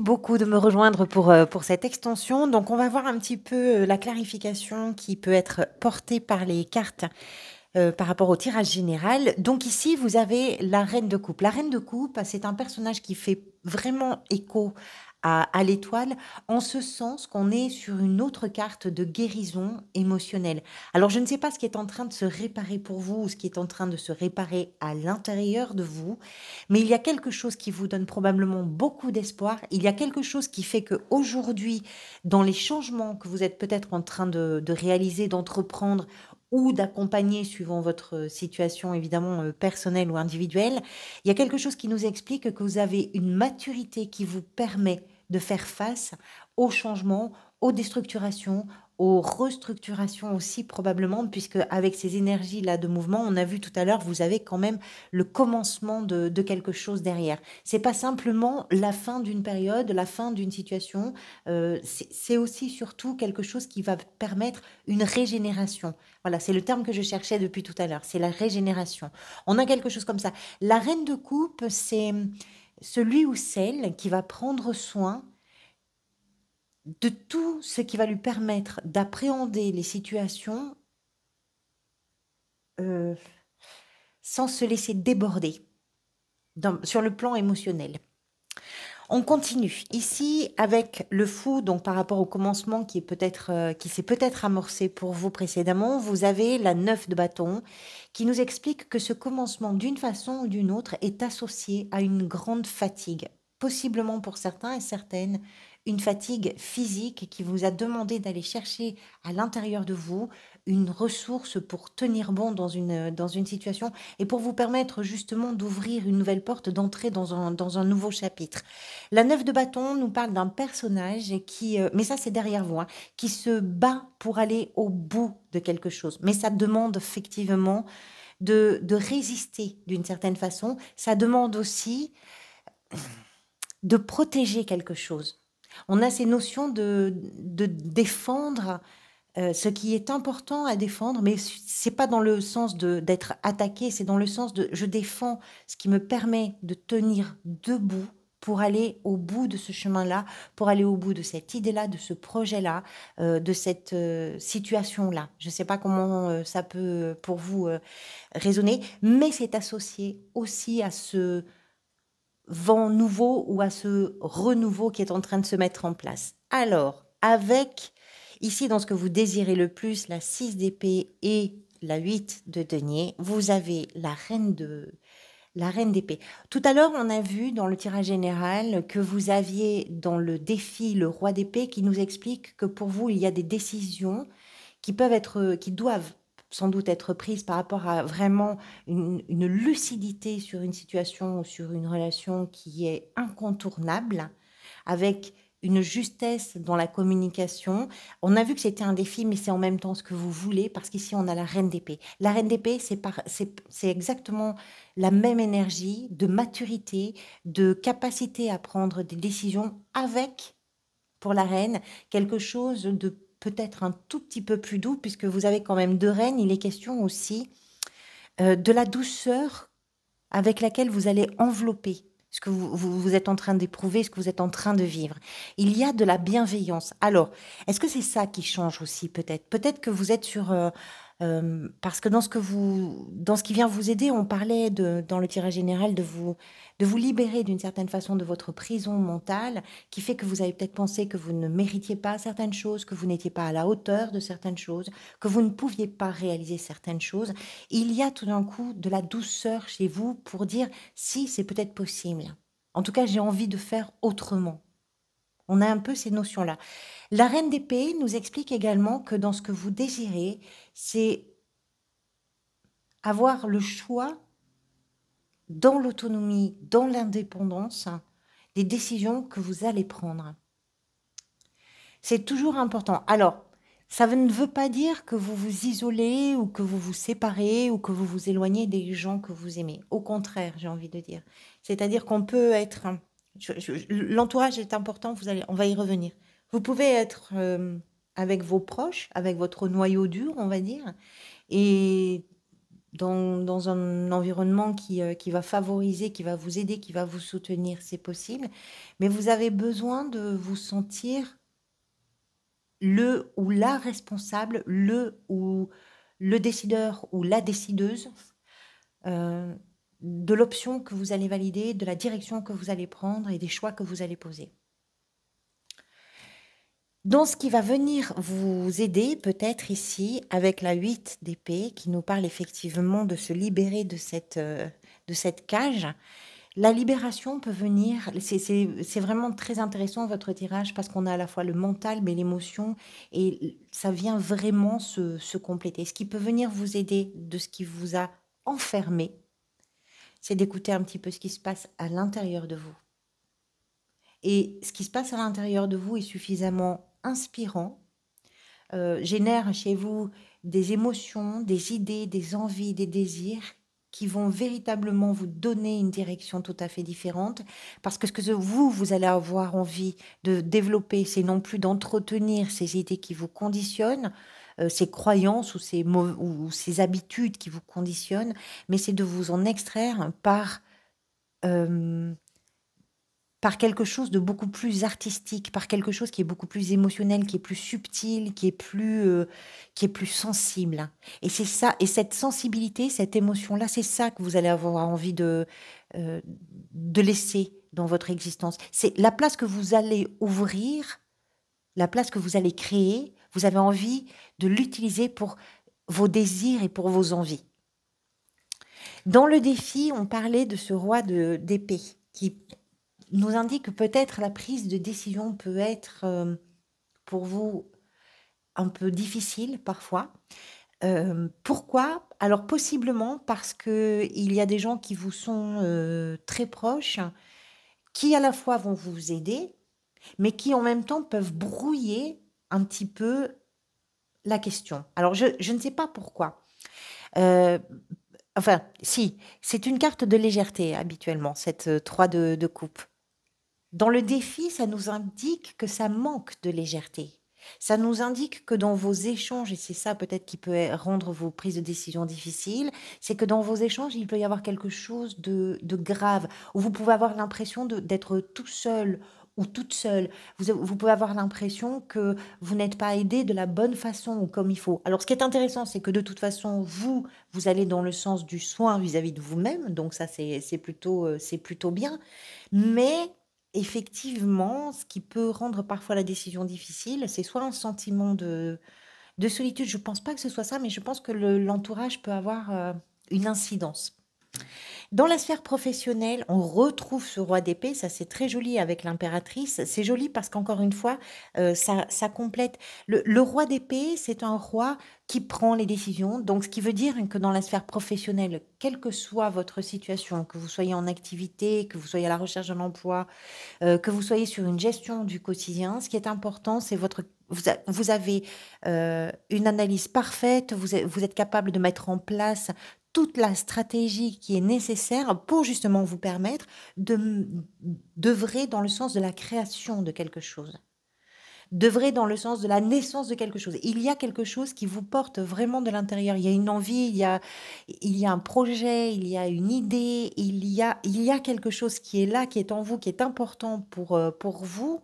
beaucoup de me rejoindre pour cette extension. Donc, on va voir un petit peu la clarification qui peut être portée par les cartes par rapport au tirage général. Donc ici, vous avez la reine de coupe. La reine de coupe, c'est un personnage qui fait vraiment écho à l'étoile, en ce sens qu'on est sur une autre carte de guérison émotionnelle. Alors je ne sais pas ce qui est en train de se réparer pour vous ou ce qui est en train de se réparer à l'intérieur de vous, mais il y a quelque chose qui vous donne probablement beaucoup d'espoir. Il y a quelque chose qui fait que aujourd'hui, dans les changements que vous êtes peut-être en train de réaliser, d'entreprendre, ou d'accompagner suivant votre situation évidemment personnelle ou individuelle, il y a quelque chose qui nous explique que vous avez une maturité qui vous permet de faire face aux changements, aux déstructurations, aux restructurations aussi probablement, puisque avec ces énergies-là de mouvement, on a vu tout à l'heure, vous avez quand même le commencement de quelque chose derrière. C'est pas simplement la fin d'une période, la fin d'une situation, c'est aussi surtout quelque chose qui va permettre une régénération. Voilà, c'est le terme que je cherchais depuis tout à l'heure, c'est la régénération. On a quelque chose comme ça. La reine de coupe, c'est celui ou celle qui va prendre soin de tout ce qui va lui permettre d'appréhender les situations euh, sans se laisser déborder sur le plan émotionnel. On continue ici avec le fou, donc par rapport au commencement qui s'est peut-être amorcé pour vous précédemment, vous avez la 9 de bâton qui nous explique que ce commencement d'une façon ou d'une autre est associé à une grande fatigue, possiblement pour certains et certaines, une fatigue physique qui vous a demandé d'aller chercher à l'intérieur de vous une ressource pour tenir bon dans une situation et pour vous permettre justement d'ouvrir une nouvelle porte, d'entrer dans un nouveau chapitre. La 9 de bâton nous parle d'un personnage mais ça c'est derrière vous, hein, qui se bat pour aller au bout de quelque chose. Mais ça demande effectivement de résister d'une certaine façon. Ça demande aussi de protéger quelque chose. On a ces notions de défendre ce qui est important à défendre, mais c'est pas dans le sens d'être attaqué, c'est dans le sens de je défends ce qui me permet de tenir debout pour aller au bout de ce chemin-là, pour aller au bout de cette idée-là, de ce projet-là, de cette situation-là. Je ne sais pas comment ça peut pour vous résonner, mais c'est associé aussi à ce vent nouveau ou à ce renouveau qui est en train de se mettre en place. Alors, avec ici dans ce que vous désirez le plus, la 6 d'épée et la 8 de denier, vous avez la reine d'épée. Tout à l'heure, on a vu dans le tirage général que vous aviez dans le défi le roi d'épée qui nous explique que pour vous, il y a des décisions qui doivent sans doute être prises par rapport à vraiment une lucidité sur une situation ou sur une relation qui est incontournable, avec une justesse dans la communication. On a vu que c'était un défi, mais c'est en même temps ce que vous voulez, parce qu'ici, on a la reine d'épée. La reine d'épée, c'est exactement la même énergie de maturité, de capacité à prendre des décisions avec, pour la reine, quelque chose de peut-être un tout petit peu plus doux, puisque vous avez quand même deux reines. Il est question aussi de la douceur avec laquelle vous allez envelopper ce que vous êtes en train d'éprouver, ce que vous êtes en train de vivre. Il y a de la bienveillance. Alors, est-ce que c'est ça qui change aussi peut-être? Peut-être que vous êtes sur... parce que dans ce qui vient vous aider, on parlait dans le tirage général de vous libérer d'une certaine façon de votre prison mentale qui fait que vous avez peut-être pensé que vous ne méritiez pas certaines choses, que vous n'étiez pas à la hauteur de certaines choses, que vous ne pouviez pas réaliser certaines choses. Il y a tout d'un coup de la douceur chez vous pour dire si c'est peut-être possible. En tout cas, j'ai envie de faire autrement. On a un peu ces notions-là. La reine d'épée nous explique également que dans ce que vous désirez, c'est avoir le choix dans l'autonomie, dans l'indépendance, des décisions que vous allez prendre. C'est toujours important. Alors, ça ne veut pas dire que vous vous isolez ou que vous vous séparez ou que vous vous éloignez des gens que vous aimez. Au contraire, j'ai envie de dire. C'est-à-dire qu'on peut être... L'entourage est important, on va y revenir. Vous pouvez être avec vos proches, avec votre noyau dur, on va dire, et dans un environnement qui va favoriser, qui va vous aider, qui va vous soutenir, c'est possible. Mais vous avez besoin de vous sentir le ou la responsable, le ou le décideur ou la décideuse euh, de l'option que vous allez valider, de la direction que vous allez prendre et des choix que vous allez poser. Dans ce qui va venir vous aider peut-être ici avec la 8 d'épée qui nous parle effectivement de se libérer de cette cage, la libération peut venir, c'est vraiment très intéressant votre tirage parce qu'on a à la fois le mental mais l'émotion et ça vient vraiment se compléter. Ce qui peut venir vous aider de ce qui vous a enfermé, c'est d'écouter un petit peu ce qui se passe à l'intérieur de vous. Et ce qui se passe à l'intérieur de vous est suffisamment inspirant, génère chez vous des émotions, des idées, des envies, des désirs qui vont véritablement vous donner une direction tout à fait différente. Parce que ce que vous allez avoir envie de développer, c'est non plus d'entretenir ces idées qui vous conditionnent, ces croyances ou ces habitudes qui vous conditionnent, mais c'est de vous en extraire euh, par quelque chose de beaucoup plus artistique, par quelque chose qui est beaucoup plus émotionnel, qui est plus subtil, qui est plus sensible. Et c'est ça, et cette sensibilité, cette émotion-là, c'est ça que vous allez avoir envie de laisser dans votre existence. C'est la place que vous allez ouvrir, la place que vous allez créer, vous avez envie de l'utiliser pour vos désirs et pour vos envies. Dans le défi, on parlait de ce roi d'épée qui nous indique que peut-être la prise de décision peut être pour vous un peu difficile parfois. Pourquoi? Alors possiblement parce qu'il y a des gens qui vous sont très proches, qui à la fois vont vous aider, mais qui en même temps peuvent brouiller un petit peu la question. Alors je ne sais pas pourquoi. Euh, enfin, si, c'est une carte de légèreté habituellement, cette 3 de coupe. Dans le défi, ça nous indique que ça manque de légèreté. Ça nous indique que dans vos échanges, et c'est ça peut-être qui peut rendre vos prises de décision difficiles, c'est que dans vos échanges, il peut y avoir quelque chose de grave, où vous pouvez avoir l'impression d'être tout seul ou toute seule. Vous pouvez avoir l'impression que vous n'êtes pas aidé de la bonne façon ou comme il faut. Alors, ce qui est intéressant, c'est que de toute façon, vous allez dans le sens du soin vis-à-vis de vous-même, donc ça, c'est plutôt bien. Mais effectivement, ce qui peut rendre parfois la décision difficile, c'est soit un sentiment de solitude. Je ne pense pas que ce soit ça, mais je pense que l'entourage peut avoir une incidence. Dans la sphère professionnelle, on retrouve ce roi d'épée, ça c'est très joli avec l'impératrice. C'est joli parce qu'encore une fois, ça complète. Le roi d'épée, c'est un roi qui prend les décisions. Donc, ce qui veut dire que dans la sphère professionnelle, quelle que soit votre situation, que vous soyez en activité, que vous soyez à la recherche d'un emploi, que vous soyez sur une gestion du quotidien, ce qui est important, c'est vous avez une analyse parfaite, vous êtes capable de mettre en place toute la stratégie qui est nécessaire pour justement vous permettre d'œuvrer dans le sens de la création de quelque chose, d'œuvrer dans le sens de la naissance de quelque chose. Il y a quelque chose qui vous porte vraiment de l'intérieur. Il y a une envie, il y a un projet, il y a une idée, il y a quelque chose qui est là, qui est en vous, qui est important pour vous.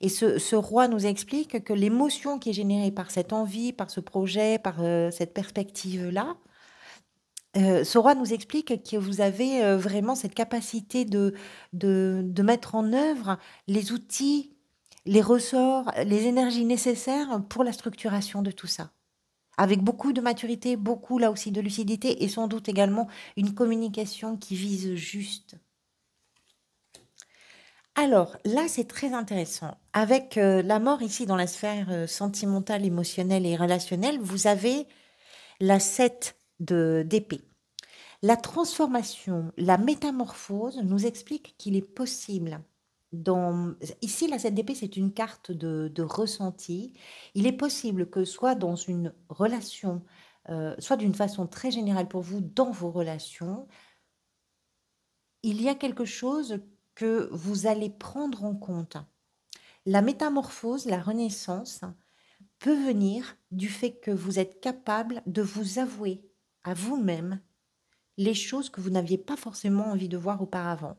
Et ce roi nous explique que l'émotion qui est générée par cette envie, par ce projet, par cette perspective-là, ce roi nous explique que vous avez vraiment cette capacité de mettre en œuvre les outils, les ressorts, les énergies nécessaires pour la structuration de tout ça. Avec beaucoup de maturité, beaucoup là aussi de lucidité et sans doute également une communication qui vise juste. Alors là, c'est très intéressant. Avec la mort ici dans la sphère sentimentale, émotionnelle et relationnelle, vous avez la 7 d'épée. La transformation, la métamorphose nous explique qu'il est possible. Ici, la 7 d'épée, c'est une carte de ressenti. Il est possible que soit dans une relation, soit d'une façon très générale pour vous, dans vos relations, il y a quelque chose que vous allez prendre en compte. La métamorphose, la renaissance, peut venir du fait que vous êtes capable de vous avouer à vous-même les choses que vous n'aviez pas forcément envie de voir auparavant.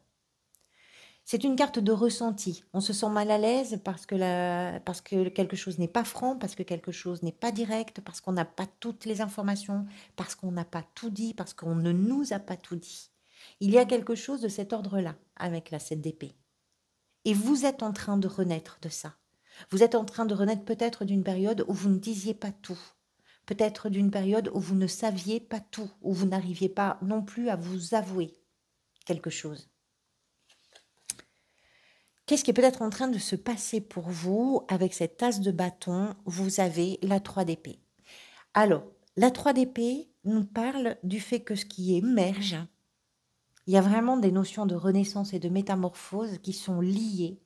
C'est une carte de ressenti. On se sent mal à l'aise parce que quelque chose n'est pas franc, parce que quelque chose n'est pas direct, parce qu'on n'a pas toutes les informations, parce qu'on n'a pas tout dit, parce qu'on ne nous a pas tout dit. Il y a quelque chose de cet ordre-là avec la 7 d'épée. Et vous êtes en train de renaître de ça. Vous êtes en train de renaître peut-être d'une période où vous ne disiez pas tout. Peut-être d'une période où vous ne saviez pas tout, où vous n'arriviez pas non plus à vous avouer quelque chose. Qu'est-ce qui est peut-être en train de se passer pour vous avec cette as de bâton? Vous avez la 3 d'épée. Alors, la 3 d'épée nous parle du fait que ce qui émerge, il y a vraiment des notions de renaissance et de métamorphose qui sont liées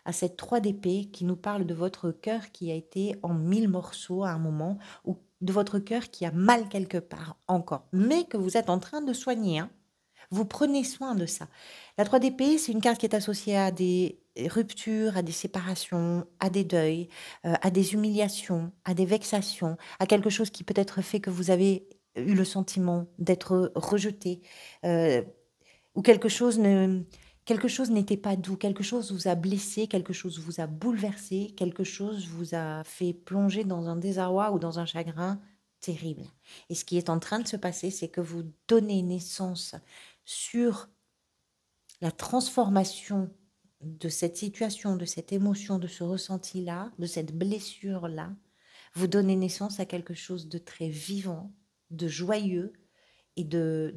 à cette 3 d'épée qui nous parle de votre cœur qui a été en 1000 morceaux à un moment, ou de votre cœur qui a mal quelque part encore, mais que vous êtes en train de soigner. Vous prenez soin de ça. La 3 d'épée, c'est une carte qui est associée à des ruptures, à des séparations, à des deuils, à des humiliations, à des vexations, à quelque chose qui peut-être fait que vous avez eu le sentiment d'être rejeté, ou quelque chose n'était pas doux, quelque chose vous a blessé, quelque chose vous a bouleversé, quelque chose vous a fait plonger dans un désarroi ou dans un chagrin terrible. Et ce qui est en train de se passer, c'est que vous donnez naissance sur la transformation de cette situation, de cette émotion, de ce ressenti-là, de cette blessure-là. Vous donnez naissance à quelque chose de très vivant, de joyeux et de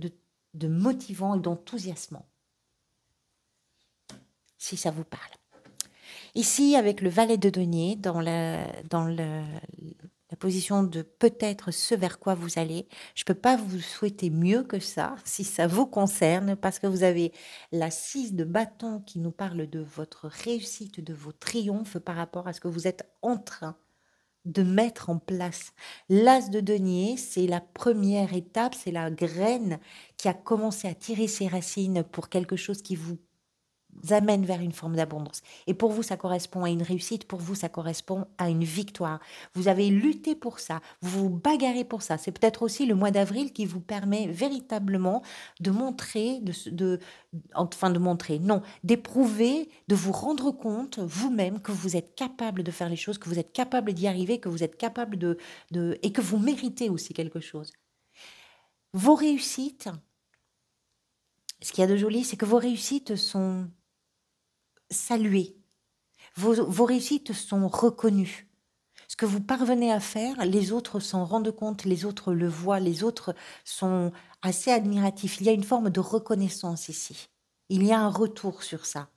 motivant et d'enthousiasmant, si ça vous parle. Ici, avec le valet de denier, dans la position de peut-être ce vers quoi vous allez, je ne peux pas vous souhaiter mieux que ça, si ça vous concerne, parce que vous avez la 6 de bâton qui nous parle de votre réussite, de vos triomphes par rapport à ce que vous êtes en train de mettre en place. L'as de denier, c'est la première étape, c'est la graine qui a commencé à tirer ses racines pour quelque chose qui vous amène vers une forme d'abondance. Et pour vous, ça correspond à une réussite, pour vous, ça correspond à une victoire. Vous avez lutté pour ça, vous vous bagarrez pour ça. C'est peut-être aussi le mois d'avril qui vous permet véritablement de montrer, d'éprouver, de vous rendre compte vous-même que vous êtes capable de faire les choses, que vous êtes capable d'y arriver, que vous êtes capable et que vous méritez aussi quelque chose. Vos réussites, ce qu'il y a de joli, c'est que vos réussites sont saluées. Vos réussites sont reconnues. Ce que vous parvenez à faire, les autres s'en rendent compte, les autres le voient, les autres sont assez admiratifs. Il y a une forme de reconnaissance ici. Il y a un retour sur ça,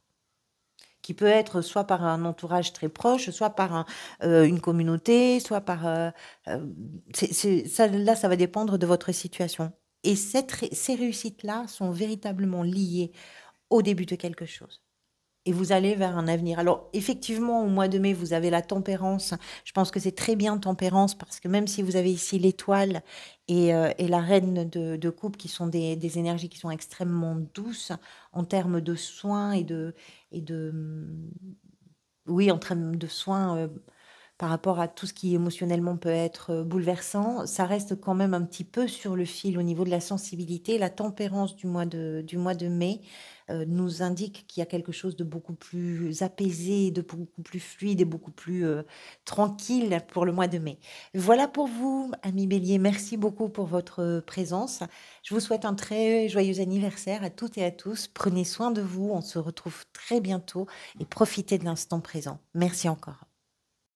qui peut être soit par un entourage très proche, soit par une communauté, soit par... ça va dépendre de votre situation. Et ces réussites-là sont véritablement liées au début de quelque chose. Et vous allez vers un avenir. Alors, effectivement, au mois de mai, vous avez la tempérance. Je pense que c'est très bien tempérance parce que même si vous avez ici l'étoile et la reine de coupe, qui sont des énergies qui sont extrêmement douces en termes de soins oui, en termes de soins par rapport à tout ce qui émotionnellement peut être bouleversant, ça reste quand même un petit peu sur le fil au niveau de la sensibilité. La tempérance du mois de mai nous indique qu'il y a quelque chose de beaucoup plus apaisé, de beaucoup plus fluide et beaucoup plus tranquille pour le mois de mai. Voilà pour vous, amis Bélier. Merci beaucoup pour votre présence. Je vous souhaite un très joyeux anniversaire à toutes et à tous. Prenez soin de vous. On se retrouve très bientôt et profitez de l'instant présent. Merci encore.